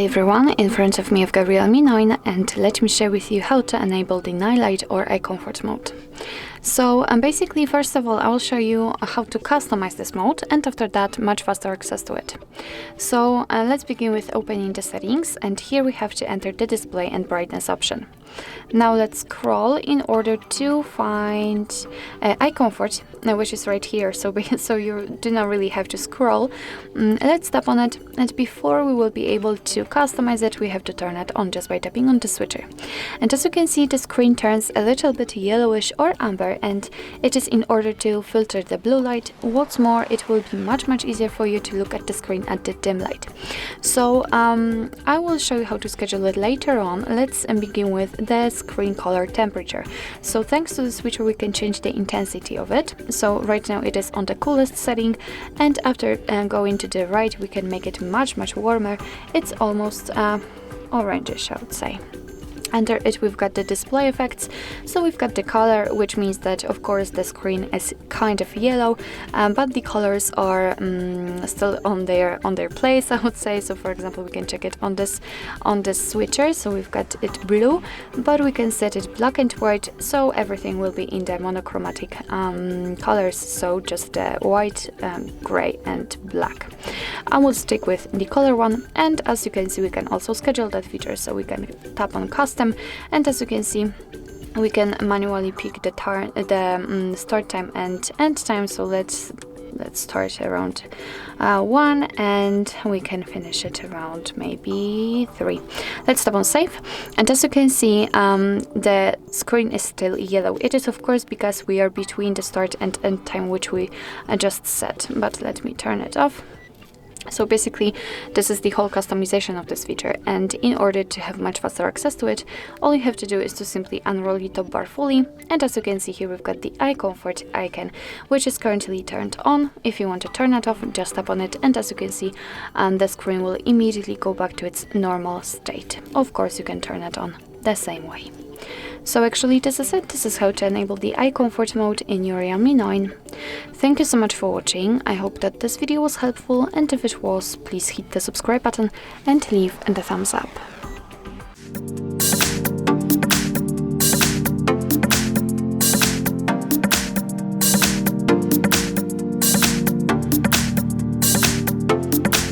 Hi everyone, in front of me I've got Realme 9 and let me share with you how to enable the night light or eye comfort mode. So basically, first of all, I will show you how to customize this mode, and after that much faster access to it. So let's begin with opening the settings, and here we have to enter the display and brightness option. Now let's scroll in order to find eye comfort, which is right here, so you do not really have to scroll. Let's tap on it, and before we will be able to customize it, we have to turn it on just by tapping on the switcher. And as you can see, the screen turns a little bit yellowish or amber, and it is in order to filter the blue light. What's more, it will be much easier for you to look at the screen at the dim light. So I will show you how to schedule it later on. Let's begin with the screen color temperature. So thanks to the switcher we can change the intensity of it. So right now it is on the coolest setting, and after going to the right we can make it much warmer. It's almost orangish, I would say. Under it we've got the display effects, so we've got the color, which means that of course the screen is kind of yellow, but the colors are still on their place, I would say. So for example, we can check it on this switcher, so we've got it blue, but we can set it black and white, so everything will be in the monochromatic colors, so just the white, gray and black. I will stick with the color one, and as you can see we can also schedule that feature, so we can tap on custom, and as you can see we can manually pick the start time and end time. So let's start around 1 and we can finish it around maybe 3. Let's tap on save, and as you can see the screen is still yellow. It is of course because we are between the start and end time, which we just set, but let me turn it off. So basically this is the whole customization of this feature, and in order to have much faster access to it, all you have to do is to simply unroll the top bar fully, and as you can see here we've got the eye comfort icon, which is currently turned on. If you want to turn it off, just tap on it, and as you can see the screen will immediately go back to its normal state. Of course you can turn it on the same way. So actually this is it. This is how to enable the eye comfort mode in your Realme 9. Thank you so much for watching. I hope that this video was helpful, and if it was, please hit the subscribe button and leave a thumbs up.